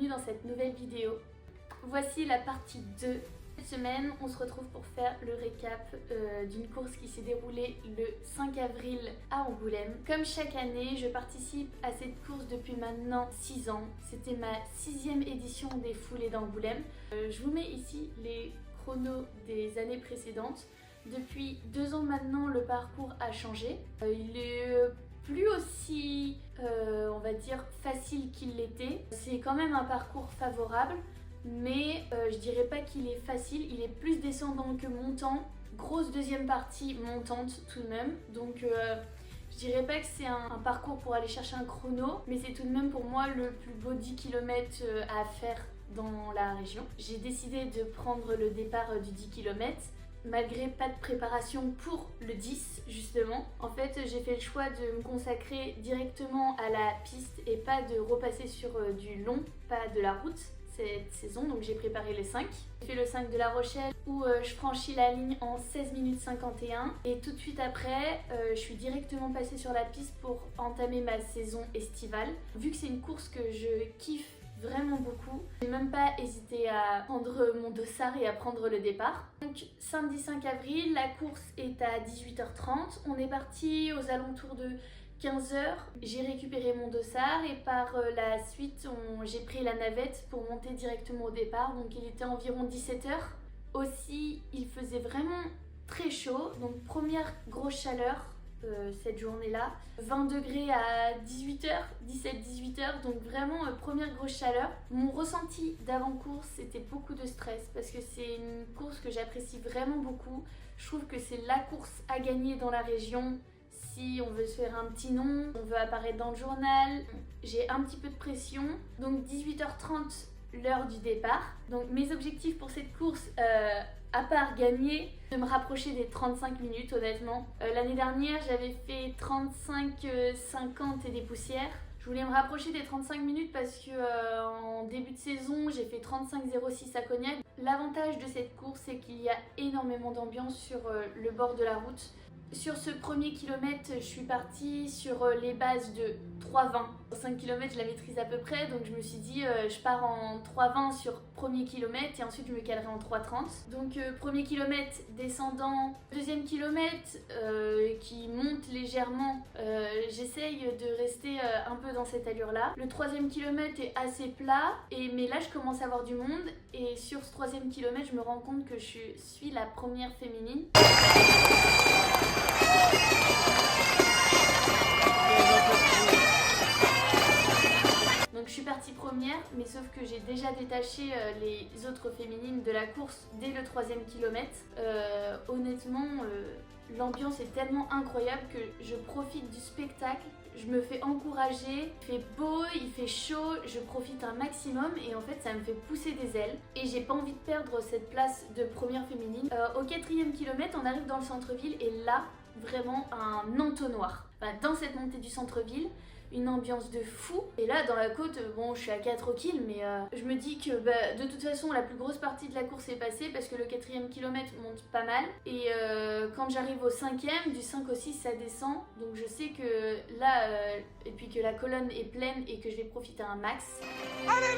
bienvenue dans cette nouvelle vidéo. Voici la partie 2. Cette semaine, on se retrouve pour faire le récap d'une course qui s'est déroulée le 5 avril à Angoulême. Comme chaque année, je participe à cette course depuis maintenant 6 ans. C'était ma 6e édition des foulées d'Angoulême. Je vous mets ici les chronos des années précédentes. Depuis 2 ans maintenant, le parcours a changé. Il est plus aussi, on va dire, facile qu'il l'était. C'est quand même un parcours favorable, mais je dirais pas qu'il est facile, il est plus descendant que montant. Grosse deuxième partie montante tout de même, donc je dirais pas que c'est un parcours pour aller chercher un chrono, mais c'est tout de même pour moi le plus beau 10 km à faire dans la région. J'ai décidé de prendre le départ du 10 km. Malgré pas de préparation pour le 10 justement. En fait, j'ai fait le choix de me consacrer directement à la piste et pas de repasser sur du long, pas de la route cette saison. Donc j'ai préparé les 5. J'ai fait le 5 de La Rochelle où je franchis la ligne en 16 minutes 51. Et tout de suite après, je suis directement passée sur la piste pour entamer ma saison estivale. Vu que c'est une course que je kiffe vraiment beaucoup. J'ai même pas hésité à prendre mon dossard et à prendre le départ. Donc samedi 5 avril, la course est à 18h30. On est parti aux alentours de 15h. J'ai récupéré mon dossard et par la suite, j'ai pris la navette pour monter directement au départ. Donc il était environ 17h. Aussi, il faisait vraiment très chaud. Donc première grosse chaleur cette journée-là. 20 degrés à 18h, 17-18h, donc vraiment première grosse chaleur. Mon ressenti d'avant-course, c'était beaucoup de stress parce que c'est une course que j'apprécie vraiment beaucoup. Je trouve que c'est la course à gagner dans la région. Si on veut se faire un petit nom, on veut apparaître dans le journal, j'ai un petit peu de pression. Donc 18h30, l'heure du départ. Donc mes objectifs pour cette course, à part gagner, de me rapprocher des 35 minutes honnêtement. L'année dernière j'avais fait 35-50 et des poussières. Je voulais me rapprocher des 35 minutes parce que en début de saison j'ai fait 35-06 à Cognac. L'avantage de cette course c'est qu'il y a énormément d'ambiance sur le bord de la route. Sur ce premier kilomètre, je suis partie sur les bases de 3,20. 5 km, je la maîtrise à peu près, donc je me suis dit je pars en 3,20 sur premier kilomètre et ensuite je me calerai en 3,30. Donc premier kilomètre descendant, deuxième kilomètre qui monte légèrement, j'essaye de rester un peu dans cette allure-là. Le troisième kilomètre est assez plat, mais là je commence à avoir du monde et sur ce troisième kilomètre, je me rends compte que je suis la première féminine. Donc je suis partie première, mais sauf que j'ai déjà détaché les autres féminines de la course dès le 3e kilomètre. Honnêtement, l'ambiance est tellement incroyable que je profite du spectacle. Je me fais encourager, il fait beau, il fait chaud, je profite un maximum et en fait ça me fait pousser des ailes et j'ai pas envie de perdre cette place de première féminine. Au 4e kilomètre, on arrive dans le centre-ville et là, vraiment un entonnoir. Enfin, dans cette montée du centre-ville, une ambiance de fou. Et là, dans la côte, bon, je suis à 4 kills, mais je me dis que de toute façon, la plus grosse partie de la course est passée parce que le 4e kilomètre monte pas mal. Et quand j'arrive au 5e, du 5 au 6, ça descend. Donc je sais que là, et puis que la colonne est pleine et que je vais profiter un max. Allez,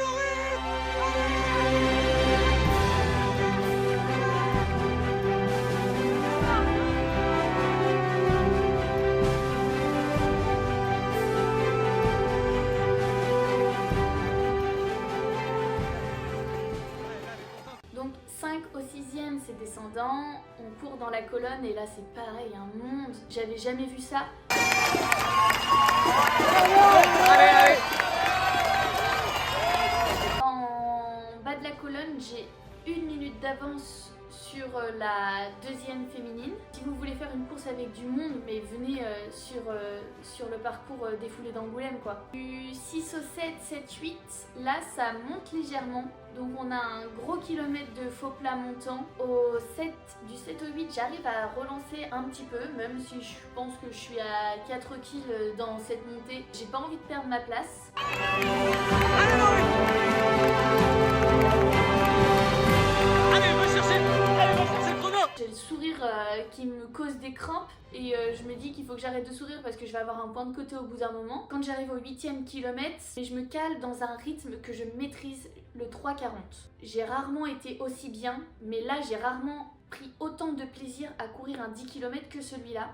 donc 5 au 6e c'est descendant, on court dans la colonne et là c'est pareil, un monde, j'avais jamais vu ça. En bas de la colonne j'ai 1 minute d'avance sur la 2e féminine. Si vous voulez faire une course avec du monde, mais venez sur le parcours des foulées d'Angoulême quoi. Du 6 au 7, 7, 8, là ça monte légèrement. Donc on a un gros kilomètre de faux plat montant. Du 7 au 8, j'arrive à relancer un petit peu, même si je pense que je suis à 4 kills dans cette montée. J'ai pas envie de perdre ma place. J'ai le sourire qui me cause des crampes et je me dis qu'il faut que j'arrête de sourire parce que je vais avoir un point de côté au bout d'un moment. Quand j'arrive au 8e kilomètre, je me cale dans un rythme que je maîtrise, le 3,40. J'ai rarement été aussi bien, mais là j'ai rarement pris autant de plaisir à courir un 10 km que celui-là.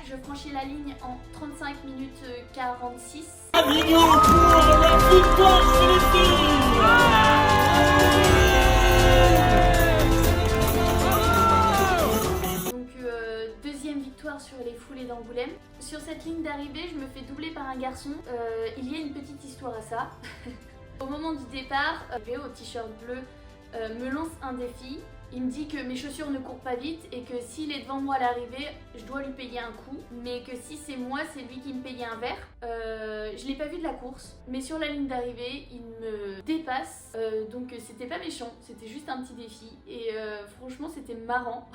Je franchis la ligne en 35 minutes 46. Avignon pour la victoire chez les filles. Donc deuxième victoire sur les foulées d'Angoulême. Sur cette ligne d'arrivée, je me fais doubler par un garçon. Il y a une petite histoire à ça. Au moment du départ, Léo au t-shirt bleu me lance un défi. Il me dit que mes chaussures ne courent pas vite et que s'il est devant moi à l'arrivée, je dois lui payer un coup. Mais que si c'est moi, c'est lui qui me payait un verre. Je l'ai pas vu de la course, mais sur la ligne d'arrivée, il me dépasse. Donc c'était pas méchant, c'était juste un petit défi. Et franchement, c'était marrant.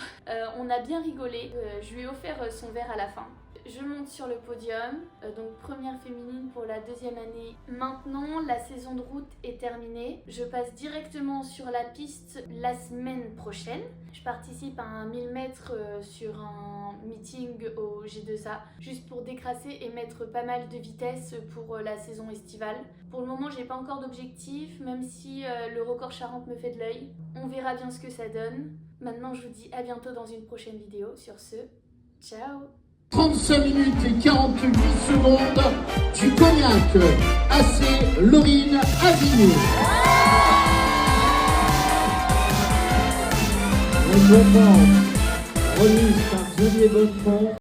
On a bien rigolé. Je lui ai offert son verre à la fin. Je monte sur le podium, donc première féminine pour la deuxième année. Maintenant, la saison de route est terminée. Je passe directement sur la piste la semaine prochaine. Je participe à un 1000 mètres sur un meeting au G2A, juste pour décrasser et mettre pas mal de vitesse pour la saison estivale. Pour le moment, j'ai pas encore d'objectif, même si le record Charente me fait de l'œil. On verra bien ce que ça donne. Maintenant, je vous dis à bientôt dans une prochaine vidéo. Sur ce, ciao! 35 minutes et 48 secondes du Cognac AC Laurine Avignon. Un moment remise par Xavier Bonfond.